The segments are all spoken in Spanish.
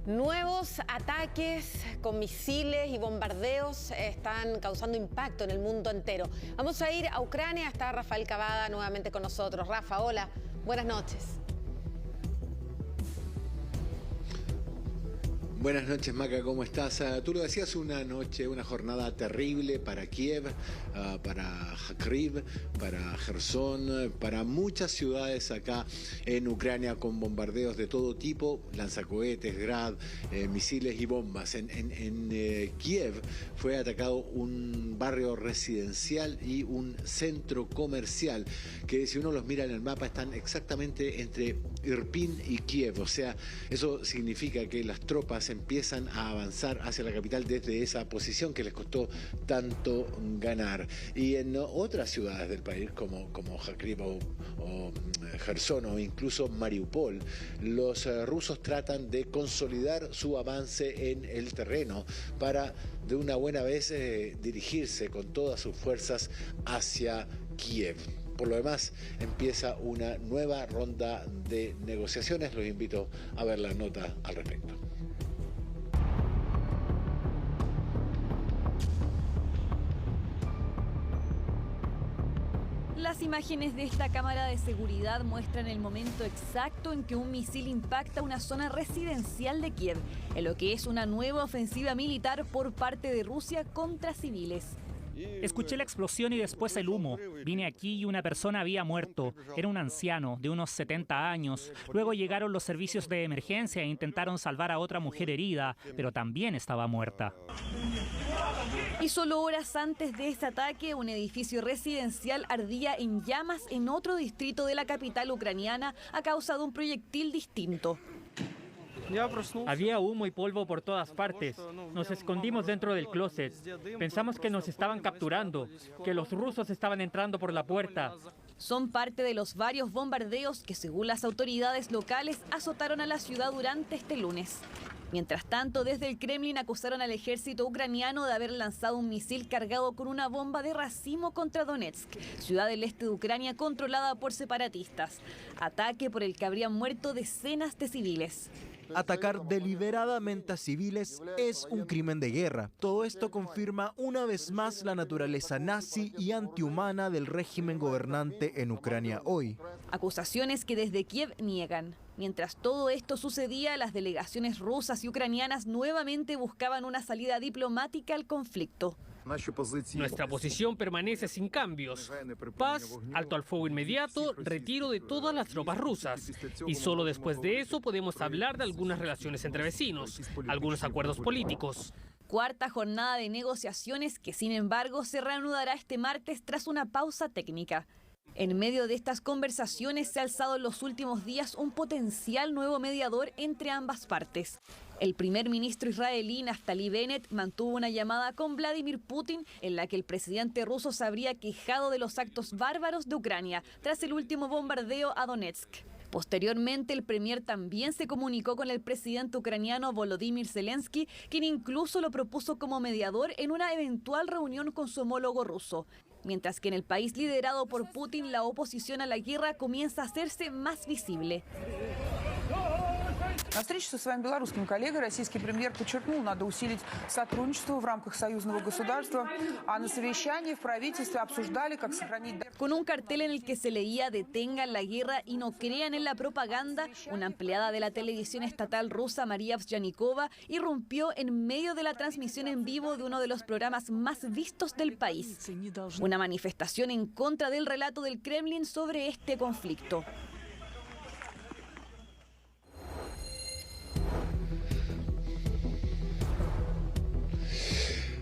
Nuevos ataques con misiles y bombardeos están causando impacto en el mundo entero. Vamos a ir a Ucrania, está Rafael Cavada nuevamente con nosotros. Rafa, hola, buenas noches. Buenas noches, Maca, ¿cómo estás? Tú lo decías, una jornada terrible para Kiev, para Kharkiv, para Gerson, para muchas ciudades acá en Ucrania con bombardeos de todo tipo, lanzacohetes, Grad, misiles y bombas. En Kiev fue atacado un barrio residencial y un centro comercial que, si uno los mira en el mapa, están exactamente entre Irpin y Kiev. O sea, eso significa que las tropas empiezan a avanzar hacia la capital desde esa posición que les costó tanto ganar. Y en otras ciudades del país, como Kharkiv o Gerson o incluso Mariupol, los rusos tratan de consolidar su avance en el terreno para de una buena vez dirigirse con todas sus fuerzas hacia Kiev. Por lo demás, empieza una nueva ronda de negociaciones. Los invito a ver la nota al respecto. Las imágenes de esta cámara de seguridad muestran el momento exacto en que un misil impacta una zona residencial de Kiev, en lo que es una nueva ofensiva militar por parte de Rusia contra civiles. Escuché la explosión y después el humo. Vine aquí y una persona había muerto. Era un anciano de unos 70 años. Luego llegaron los servicios de emergencia e intentaron salvar a otra mujer herida, pero también estaba muerta. Y solo horas antes de este ataque, un edificio residencial ardía en llamas en otro distrito de la capital ucraniana a causa de un proyectil distinto. Había humo y polvo por todas partes. Nos escondimos dentro del closet. Pensamos que nos estaban capturando, que los rusos estaban entrando por la puerta. Son parte de los varios bombardeos que, según las autoridades locales, azotaron a la ciudad durante este lunes. Mientras tanto, desde el Kremlin acusaron al ejército ucraniano de haber lanzado un misil cargado con una bomba de racimo contra Donetsk, ciudad del este de Ucrania controlada por separatistas. Ataque por el que habrían muerto decenas de civiles. Atacar deliberadamente a civiles es un crimen de guerra. Todo esto confirma una vez más la naturaleza nazi y antihumana del régimen gobernante en Ucrania hoy. Acusaciones que desde Kiev niegan. Mientras todo esto sucedía, las delegaciones rusas y ucranianas nuevamente buscaban una salida diplomática al conflicto. Nuestra posición permanece sin cambios. Paz, alto al fuego inmediato, retiro de todas las tropas rusas. Y solo después de eso podemos hablar de algunas relaciones entre vecinos, algunos acuerdos políticos. Cuarta jornada de negociaciones que, sin embargo, se reanudará este martes tras una pausa técnica. En medio de estas conversaciones se ha alzado en los últimos días un potencial nuevo mediador entre ambas partes. El primer ministro israelí Naftali Bennett mantuvo una llamada con Vladimir Putin en la que el presidente ruso se habría quejado de los actos bárbaros de Ucrania tras el último bombardeo a Donetsk. Posteriormente, el premier también se comunicó con el presidente ucraniano Volodymyr Zelensky, quien incluso lo propuso como mediador en una eventual reunión con su homólogo ruso. Mientras que en el país liderado por Putin, la oposición a la guerra comienza a hacerse más visible. На встрече со своим белорусским коллегой российский премьер подчеркнул, надо усилить сотрудничество в рамках союзного государства, а на совещании в правительстве обсуждали, как сохранить... Con un cartel en el que se leía «Detengan la guerra y no crean en la propaganda», una empleada de la televisión estatal rusa, María Vsyanikova, irrumpió en medio de la transmisión en vivo de uno de los programas más vistos del país. Una manifestación en contra del relato del Kremlin sobre este conflicto.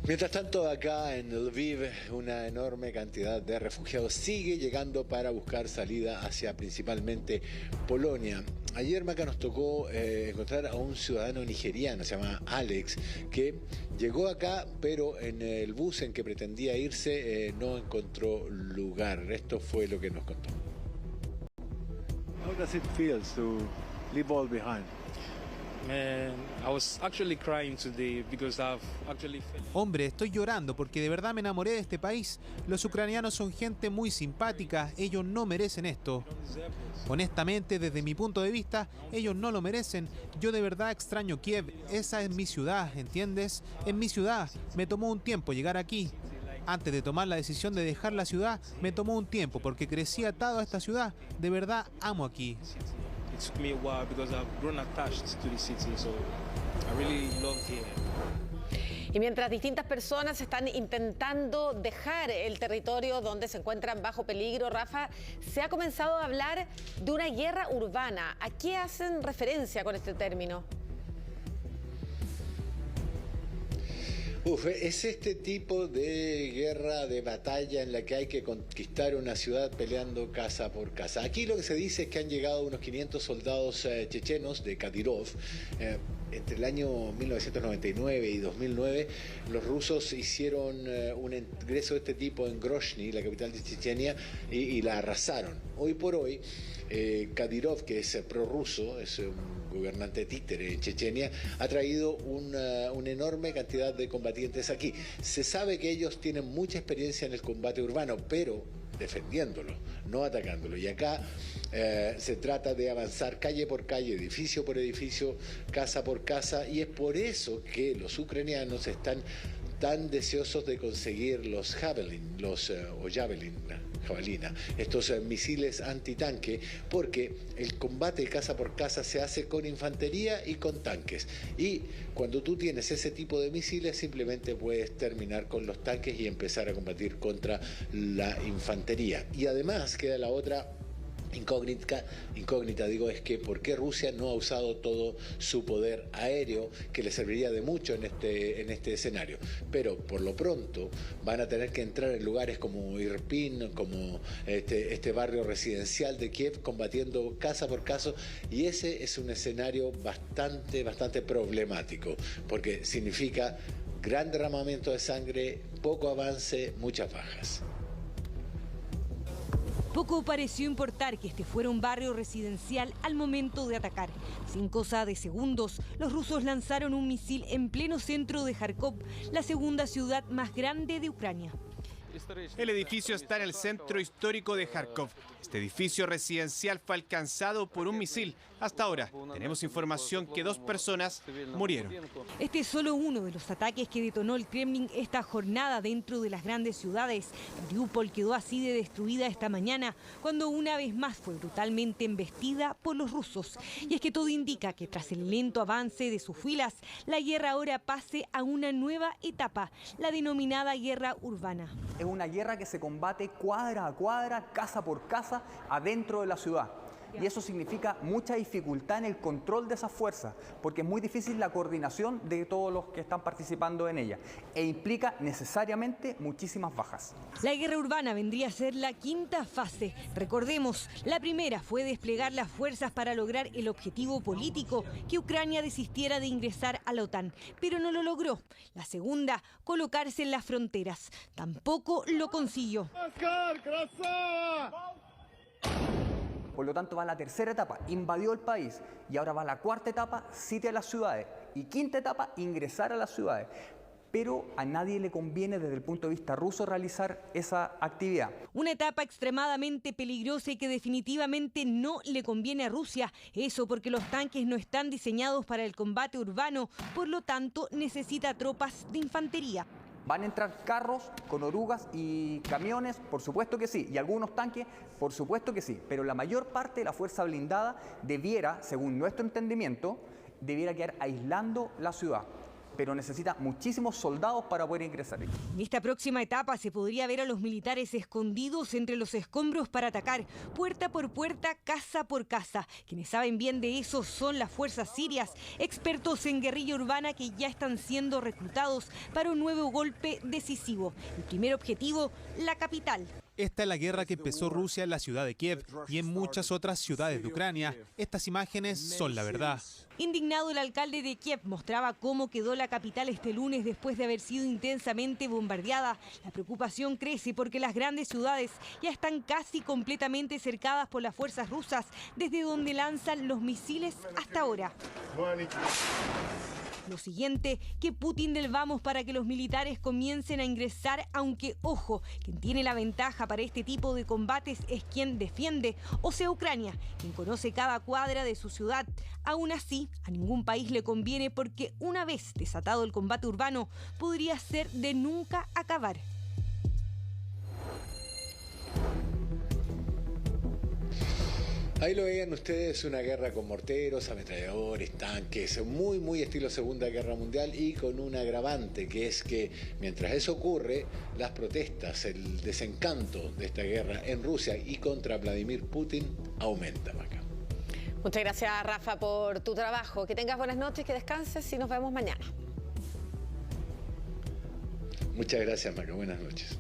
Mientras tanto, acá en Lviv, una enorme cantidad de refugiados sigue llegando para buscar salida hacia principalmente Polonia. Ayer, Maca, nos tocó encontrar a un ciudadano nigeriano, se llama Alex, que llegó acá, pero en el bus en que pretendía irse no encontró lugar. Esto fue lo que nos contó. How does it feel to leave all behind? Hombre, estoy llorando porque de verdad me enamoré de este país. Los ucranianos son gente muy simpática, ellos no merecen esto. Honestamente, desde mi punto de vista, ellos no lo merecen. Yo de verdad extraño Kiev, esa es mi ciudad, ¿entiendes? Es mi ciudad, me tomó un tiempo llegar aquí. Antes de tomar la decisión de dejar la ciudad, me tomó un tiempo porque crecí atado a esta ciudad. De verdad amo aquí. Y mientras distintas personas están intentando dejar el territorio donde se encuentran bajo peligro, Rafa, se ha comenzado a hablar de una guerra urbana. ¿A qué hacen referencia con este término? Es este tipo de guerra, de batalla en la que hay que conquistar una ciudad peleando casa por casa. Aquí lo que se dice es que han llegado unos 500 soldados chechenos de Kadyrov. Entre el año 1999 y 2009, los rusos hicieron un ingreso de este tipo en Grozny, la capital de Chechenia, y la arrasaron. Hoy por hoy, Kadyrov, que es prorruso, es un gobernante títere en Chechenia, ha traído una enorme cantidad de combatientes aquí. Se sabe que ellos tienen mucha experiencia en el combate urbano, pero defendiéndolo, no atacándolo. Y acá se trata de avanzar calle por calle, edificio por edificio, casa por casa, y es por eso que los ucranianos están tan deseosos de conseguir los Javelin, jabalina, estos misiles antitanque, porque el combate casa por casa se hace con infantería y con tanques. Y cuando tú tienes ese tipo de misiles, simplemente puedes terminar con los tanques y empezar a combatir contra la infantería. Y además queda la otra incógnita, es que por qué Rusia no ha usado todo su poder aéreo, que le serviría de mucho en este escenario. Pero por lo pronto van a tener que entrar en lugares como Irpin, como este barrio residencial de Kiev, combatiendo casa por casa, y ese es un escenario bastante problemático, porque significa gran derramamiento de sangre, poco avance, muchas bajas. Poco pareció importar que este fuera un barrio residencial al momento de atacar. Sin cosa de segundos, los rusos lanzaron un misil en pleno centro de Kharkov, la segunda ciudad más grande de Ucrania. El edificio está en el centro histórico de Kharkov. Este edificio residencial fue alcanzado por un misil. Hasta ahora tenemos información que 2 personas murieron. Este es solo uno de los ataques que detonó el Kremlin esta jornada dentro de las grandes ciudades. Mariupol quedó así de destruida esta mañana, cuando una vez más fue brutalmente embestida por los rusos. Y es que todo indica que tras el lento avance de sus filas, la guerra ahora pase a una nueva etapa, la denominada guerra urbana. Es una guerra que se combate cuadra a cuadra, casa por casa, adentro de la ciudad. Y eso significa mucha dificultad en el control de esas fuerzas, porque es muy difícil la coordinación de todos los que están participando en ella, e implica necesariamente muchísimas bajas. La guerra urbana vendría a ser la quinta fase. Recordemos, la primera fue desplegar las fuerzas para lograr el objetivo político, que Ucrania desistiera de ingresar a la OTAN, pero no lo logró. La segunda, colocarse en las fronteras. Tampoco lo consiguió. Por lo tanto, va la tercera etapa, invadió el país, y ahora va la cuarta etapa, sitia las ciudades, y quinta etapa, ingresar a las ciudades. Pero a nadie le conviene desde el punto de vista ruso realizar esa actividad. Una etapa extremadamente peligrosa y que definitivamente no le conviene a Rusia. Eso porque los tanques no están diseñados para el combate urbano, por lo tanto necesita tropas de infantería. ¿Van a entrar carros con orugas y camiones? Por supuesto que sí. ¿Y algunos tanques? Por supuesto que sí. Pero la mayor parte de la fuerza blindada debiera, según nuestro entendimiento, debiera quedar aislando la ciudad. Pero necesita muchísimos soldados para poder ingresar. En esta próxima etapa se podría ver a los militares escondidos entre los escombros para atacar, puerta por puerta, casa por casa. Quienes saben bien de eso son las fuerzas sirias, expertos en guerrilla urbana que ya están siendo reclutados para un nuevo golpe decisivo. El primer objetivo, la capital. Esta es la guerra que empezó Rusia en la ciudad de Kiev y en muchas otras ciudades de Ucrania. Estas imágenes son la verdad. Indignado, el alcalde de Kiev mostraba cómo quedó la capital este lunes después de haber sido intensamente bombardeada. La preocupación crece porque las grandes ciudades ya están casi completamente cercadas por las fuerzas rusas, desde donde lanzan los misiles hasta ahora. Lo siguiente, que Putin del vamos para que los militares comiencen a ingresar, aunque, ojo, quien tiene la ventaja para este tipo de combates es quien defiende, o sea, Ucrania, quien conoce cada cuadra de su ciudad. Aún así, a ningún país le conviene porque una vez desatado el combate urbano, podría ser de nunca acabar. Ahí lo veían ustedes, una guerra con morteros, ametralladores, tanques, muy estilo Segunda Guerra Mundial, y con un agravante, que es que mientras eso ocurre, las protestas, el desencanto de esta guerra en Rusia y contra Vladimir Putin aumenta, Maca. Muchas gracias, Rafa, por tu trabajo. Que tengas buenas noches, que descanses y nos vemos mañana. Muchas gracias, Maca. Buenas noches.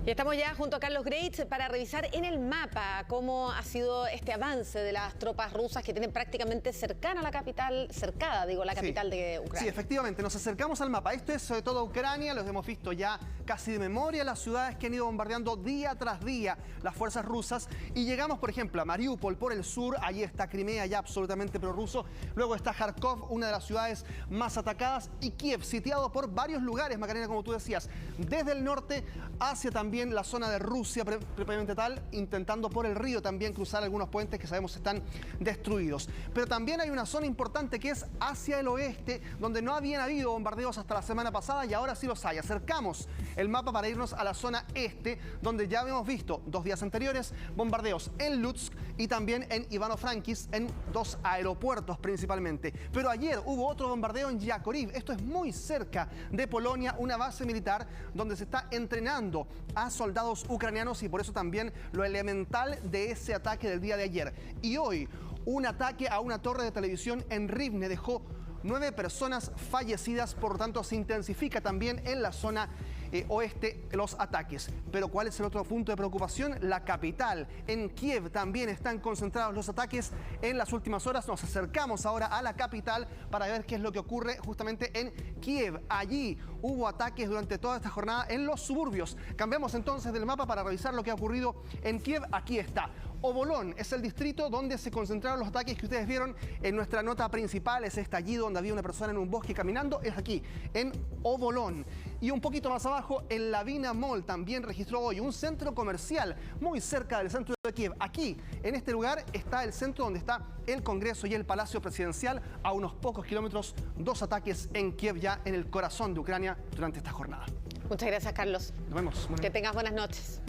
Y estamos ya junto a Carlos Greitz para revisar en el mapa cómo ha sido este avance de las tropas rusas que tienen prácticamente cercada la capital de Ucrania. Sí, efectivamente, nos acercamos al mapa. Esto es sobre todo Ucrania, los hemos visto ya casi de memoria, las ciudades que han ido bombardeando día tras día las fuerzas rusas. Y llegamos, por ejemplo, a Mariupol por el sur, allí está Crimea ya absolutamente prorruso. Luego está Kharkov, una de las ciudades más atacadas, y Kiev, sitiado por varios lugares, Macarena, como tú decías, desde el norte hacia también la zona de Rusia propiamente tal, intentando por el río también cruzar algunos puentes que sabemos están destruidos. Pero también hay una zona importante que es hacia el oeste, donde no habían habido bombardeos hasta la semana pasada y ahora sí los hay. Acercamos el mapa para irnos a la zona este, donde ya habíamos visto 2 días anteriores bombardeos en Lutsk y también en Ivano-Frankivsk, en 2 aeropuertos principalmente. Pero ayer hubo otro bombardeo en Yákovlev. Esto es muy cerca de Polonia, una base militar donde se está entrenando a soldados ucranianos, y por eso también lo elemental de ese ataque del día de ayer. Y hoy, un ataque a una torre de televisión en Rivne dejó 9 personas fallecidas, por lo tanto se intensifica también en la zona oeste los ataques. Pero ¿cuál es el otro punto de preocupación? La capital. En Kiev también están concentrados los ataques en las últimas horas. Nos acercamos ahora a la capital para ver qué es lo que ocurre justamente en Kiev. Allí hubo ataques durante toda esta jornada en los suburbios. Cambiamos entonces del mapa para revisar lo que ha ocurrido en Kiev. Aquí está. Obolón es el distrito donde se concentraron los ataques que ustedes vieron en nuestra nota principal. Es esta allí donde había una persona en un bosque caminando. Es aquí, en Obolón. Y un poquito más abajo, el Lavina Mall también registró hoy un centro comercial muy cerca del centro de Kiev. Aquí, en este lugar, está el centro donde está el Congreso y el Palacio Presidencial. A unos pocos kilómetros, 2 ataques en Kiev, ya en el corazón de Ucrania durante esta jornada. Muchas gracias, Carlos. Nos vemos. Que tengas buenas noches.